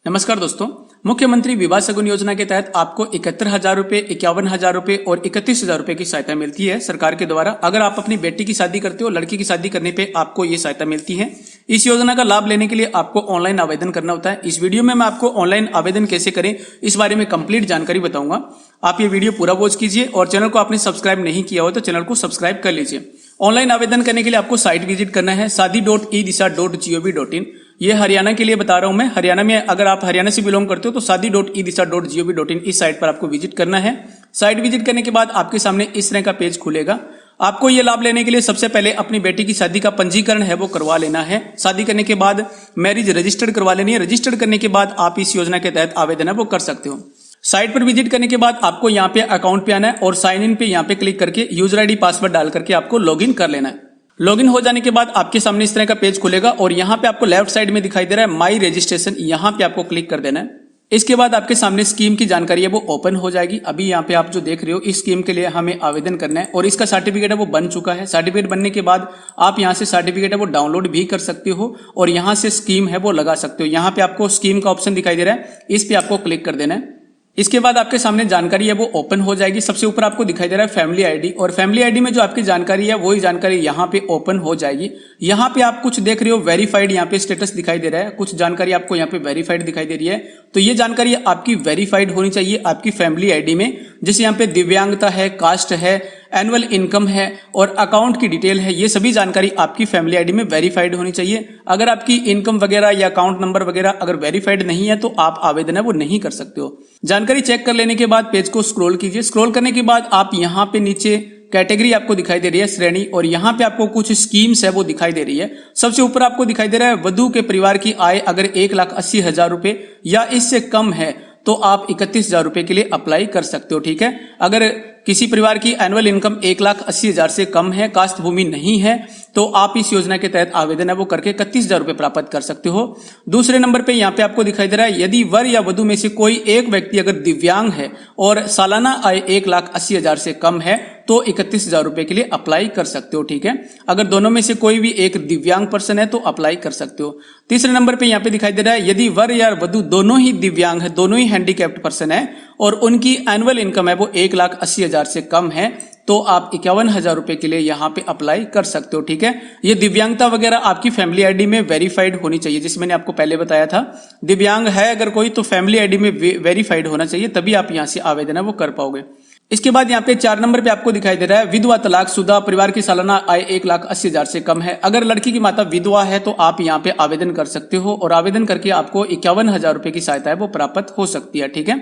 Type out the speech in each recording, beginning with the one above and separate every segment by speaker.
Speaker 1: नमस्कार दोस्तों, मुख्यमंत्री विवाह शगुन योजना के तहत आपको 71,000 रुपए, 51,000 रुपए और 31,000 रुपए की सहायता मिलती है सरकार के द्वारा। अगर आप अपनी बेटी की शादी करते हो, लड़की की शादी करने पे आपको ये सहायता मिलती है। इस योजना का लाभ लेने के लिए आपको ऑनलाइन आवेदन करना होता है। इस वीडियो में मैं आपको ऑनलाइन आवेदन कैसे करें इस बारे में कंप्लीट जानकारी बताऊंगा। आप ये वीडियो पूरा वॉच कीजिए और चैनल को आपने सब्सक्राइब नहीं किया हो तो चैनल को सब्सक्राइब कर लीजिए। ऑनलाइन आवेदन करने के लिए आपको साइट विजिट करना है shadi.ediza.gov.in। ये हरियाणा के लिए बता रहा हूं मैं। हरियाणा में अगर आप हरियाणा से बिलोंग करते हो तो shadi.ediza.gov.in इस साइट पर आपको विजिट करना है। साइट विजिट करने के बाद आपके सामने इस तरह का पेज खुलेगा। आपको ये लाभ लेने के लिए सबसे पहले अपनी बेटी की शादी का पंजीकरण है वो करवा लेना है। शादी करने के बाद मैरिज रजिस्टर्ड करवा लेनी है। रजिस्टर्ड करने के बाद आप इस योजना के तहत आवेदन है वो कर सकते हो। साइट पर विजिट करने के बाद आपको यहाँ पे अकाउंट पे आना है और साइन इन पे यहाँ पे क्लिक करके यूजर आईडी पासवर्ड डाल करके आपको लॉगिन कर लेना है। लॉगिन हो जाने के बाद आपके सामने इस तरह का पेज खुलेगा और यहाँ पे आपको लेफ्ट साइड में दिखाई दे रहा है माई रजिस्ट्रेशन, यहाँ पे आपको क्लिक कर देना है। इसके बाद आपके सामने स्कीम की जानकारी है वो ओपन हो जाएगी। अभी यहाँ पे आप जो देख रहे हो इस स्कीम के लिए हमें आवेदन करना है और इसका सर्टिफिकेट है वो बन चुका है। सर्टिफिकेट बनने के बाद आप यहाँ से सर्टिफिकेट है वो डाउनलोड भी कर सकते हो और यहाँ से स्कीम है वो लगा सकते हो। यहाँ पे आपको स्कीम का ऑप्शन दिखाई दे रहा है, इस पे आपको क्लिक कर देना है। इसके बाद आपके सामने जानकारी है वो ओपन हो जाएगी। सबसे ऊपर आपको दिखाई दे रहा है फैमिली आईडी और फैमिली आईडी में जो आपकी जानकारी है वही जानकारी यहाँ पे ओपन हो जाएगी। यहाँ पे आप कुछ देख रहे हो वेरीफाइड, यहाँ पे स्टेटस दिखाई दे रहा है। कुछ जानकारी आपको यहाँ पे वेरीफाइड दिखाई दे रही है, तो ये जानकारी आपकी वेरीफाइड होनी चाहिए आपकी फैमिली आईडी में। जैसे यहाँ पे दिव्यांगता है, कास्ट है, एनुअल इनकम है और अकाउंट की डिटेल है, ये सभी जानकारी आपकी फैमिली आईडी में वेरीफाइड होनी चाहिए। अगर आपकी इनकम वगैरह या अकाउंट नंबर वगैरह अगर वेरीफाइड नहीं है तो आप आवेदन है वो नहीं कर सकते हो। जानकारी चेक कर लेने के बाद पेज को स्क्रॉल कीजिए। स्क्रॉल करने के बाद आप यहाँ पे नीचे कैटेगरी आपको दिखाई दे रही है, श्रेणी, और यहाँ पे आपको कुछ स्कीम्स है वो दिखाई दे रही है। सबसे ऊपर आपको दिखाई दे रहा है वधू के परिवार की आय अगर 1,80,000 रुपए या इससे कम है तो आप 31,000 रुपए के लिए अप्लाई कर सकते हो। ठीक है, अगर किसी परिवार की एनुअल इनकम 1,80,000 से कम है, कास्ट भूमि नहीं है, तो आप इस योजना के तहत आवेदन है वो करके 31,000 रुपए प्राप्त कर सकते हो। दूसरे नंबर पे यहाँ पे आपको दिखाई दे रहा है यदि वर या वधु में से कोई एक व्यक्ति अगर दिव्यांग है और सालाना आय 1,80,000 से कम है तो 31,000 रुपए के लिए अप्लाई कर सकते हो। ठीक है, अगर दोनों में से कोई भी एक दिव्यांग पर्सन है तो अप्लाई कर सकते हो। तीसरे नंबर पे यहाँ पे दिखाई दे रहा है यदि वर या वधु दोनों ही दिव्यांग है, दोनों ही हैंडीकैप्ड पर्सन है और उनकी एनुअल इनकम है वो 1,80,000 से कम है तो आप 51,000 रुपए के लिए यहाँ पे अप्लाई कर सकते हो। ठीक है, ये दिव्यांगता वगैरह आपकी फैमिली आईडी में वेरीफाइड होनी चाहिए। जैसे मैंने आपको पहले बताया था, दिव्यांग है अगर कोई तो फैमिली आईडी में वेरीफाइड होना चाहिए, तभी आप यहाँ से आवेदन है वो कर पाओगे। इसके बाद यहाँ पे 4 नंबर पे आपको दिखाई दे रहा है विधवा तलाकशुदा परिवार की सालाना आय 1,80,000 से कम है। अगर लड़की की माता विधवा है तो आप यहाँ पे आवेदन कर सकते हो और आवेदन करके आपको 51,000 रुपए की सहायता है वो प्राप्त हो सकती है। ठीक है,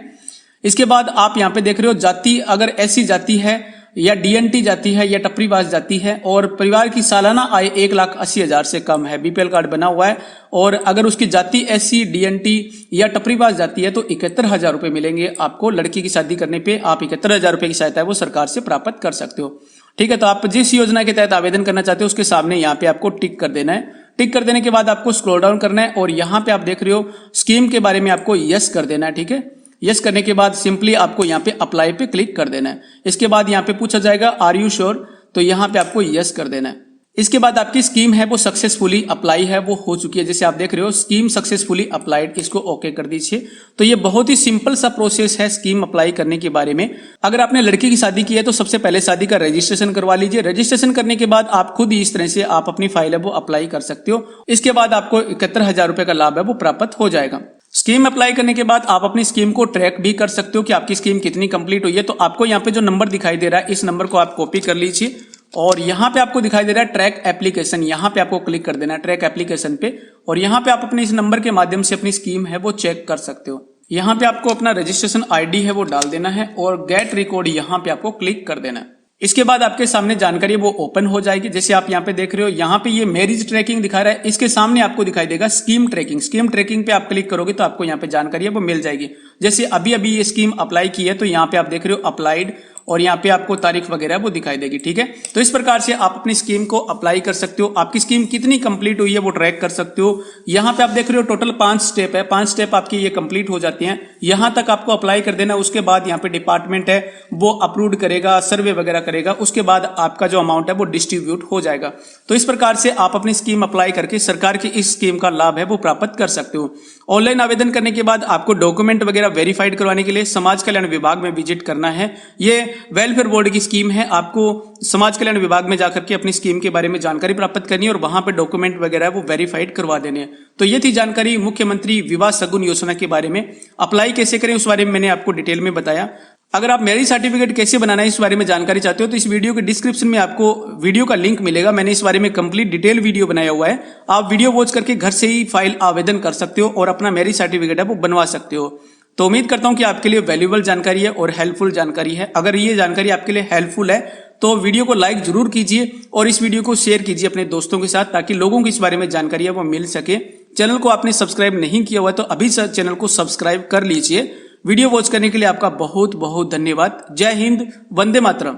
Speaker 1: इसके बाद आप यहाँ पे देख रहे हो जाति, अगर ऐसी जाति है या डीएनटी जाति है या टपरीवास जाति है और परिवार की सालाना आय 1,80,000 से कम है, बीपीएल कार्ड बना हुआ है और अगर उसकी जाति एससी, डीएनटी या टपरीवास जाति है तो 71,000 रुपए मिलेंगे आपको। लड़की की शादी करने पे आप 71,000 रुपए की सहायता है वो सरकार से प्राप्त कर सकते हो। ठीक है, तो आप जिस योजना के तहत आवेदन करना चाहते हो उसके सामने यहाँ पे आपको टिक कर देना है। टिक कर देने के बाद आपको स्क्रॉल डाउन करना है और यहाँ पे आप देख रहे हो स्कीम के बारे में आपको यस कर देना है। ठीक है, यस करने के बाद सिंपली आपको यहाँ पे अप्लाई पे क्लिक कर देना है। इसके बाद यहाँ पे पूछा जाएगा आर यू श्योर, तो यहाँ पे आपको यस कर देना है। इसके बाद आपकी स्कीम है वो सक्सेसफुली अप्लाई है वो हो चुकी है। जैसे आप देख रहे हो स्कीम सक्सेसफुली अप्लाइड, इसको ओके कर दीजिए। तो ये बहुत ही सिंपल सा प्रोसेस है स्कीम अप्लाई करने के बारे में। अगर आपने लड़की की शादी की है तो सबसे पहले शादी का रजिस्ट्रेशन करवा लीजिए। रजिस्ट्रेशन करने के बाद आप खुद ही इस तरह से आप अपनी फाइल है वो अप्लाई कर सकते हो। इसके बाद आपको 71,000 रुपए का लाभ है वो प्राप्त हो जाएगा। स्कीम अप्लाई करने के बाद आप अपनी स्कीम को ट्रैक भी कर सकते हो कि आपकी स्कीम कितनी कंप्लीट हुई है। तो आपको यहाँ पे जो नंबर दिखाई दे रहा है इस नंबर को आप कॉपी कर लीजिए और यहाँ पे आपको दिखाई दे रहा है ट्रैक एप्लीकेशन, यहाँ पे आपको क्लिक कर देना है ट्रैक एप्लीकेशन पे और यहाँ पे आप अपने इस नंबर के माध्यम से अपनी स्कीम है वो चेक कर सकते हो। यहाँ पे आपको अपना रजिस्ट्रेशन आईडी है वो डाल देना है और गेट रिकॉर्ड यहाँ पे आपको क्लिक कर देना है। इसके बाद आपके सामने जानकारी वो ओपन हो जाएगी। जैसे आप यहाँ पे देख रहे हो यहाँ पे ये मैरिज ट्रैकिंग दिखा रहा है, इसके सामने आपको दिखाई देगा स्कीम ट्रैकिंग। स्कीम ट्रैकिंग पे आप क्लिक करोगे तो आपको यहाँ पे जानकारी है वो मिल जाएगी। जैसे अभी अभी ये स्कीम अप्लाई की है तो यहाँ पे आप देख रहे हो अप्लाइड और यहाँ पे आपको तारीख वगैरह वो दिखाई देगी। ठीक है, तो इस प्रकार से आप अपनी स्कीम को अप्लाई कर सकते हो। आपकी स्कीम कितनी कंप्लीट हुई है वो ट्रैक कर सकते हो। यहाँ पे आप देख रहे हो टोटल 5 स्टेप है, 5 स्टेप आपकी ये कंप्लीट हो जाती हैं। यहाँ तक आपको अप्लाई कर देना, उसके बाद यहाँ पे डिपार्टमेंट है वो अप्रूव करेगा, सर्वे वगैरह करेगा, उसके बाद आपका जो अमाउंट है वो डिस्ट्रीब्यूट हो जाएगा। तो इस प्रकार से आप अपनी स्कीम अप्लाई करके सरकार की इस स्कीम का लाभ है वो प्राप्त कर सकते हो। ऑनलाइन आवेदन करने के बाद आपको डॉक्यूमेंट वगैरह वेरीफाइड करवाने के लिए समाज कल्याण विभाग में विजिट करना है। ये वेलफेयर बोर्ड की स्कीम है। आपको समाज कल्याण विभाग में जाकर के अपनी स्कीम के बारे में जानकारी प्राप्त करनी है और वहां पे डॉक्यूमेंट वगैरह वो वेरीफाइड करवा देने हैं। तो ये थी जानकारी मुख्यमंत्री विवाह शगुन योजना के बारे में। अप्लाई कैसे करें उस बारे में मैंने आपको डिटेल में बताया। अगर आप मैरिज सर्टिफिकेट कैसे बनाना है इस बारे में जानकारी चाहते हो तो इस वीडियो के डिस्क्रिप्शन में आपको वीडियो का लिंक मिलेगा। मैंने इस बारे में कंप्लीट डिटेल वीडियो बनाया हुआ है। आप वीडियो वॉच करके घर से ही फाइल आवेदन कर सकते हो और अपना मैरिज सर्टिफिकेट है वो बनवा सकते हो। तो उम्मीद करता हूं कि आपके लिए वैल्यूएबल जानकारी है और हेल्पफुल जानकारी है। अगर ये जानकारी आपके लिए हेल्पफुल है तो वीडियो को लाइक जरूर कीजिए और इस वीडियो को शेयर कीजिए अपने दोस्तों के साथ, ताकि लोगों को इस बारे में जानकारी है वो मिल सके। चैनल को आपने सब्सक्राइब नहीं किया हुआ तो अभी से चैनल को सब्सक्राइब कर लीजिए। वीडियो वॉच करने के लिए आपका बहुत बहुत धन्यवाद। जय हिंद, वंदे मातरम।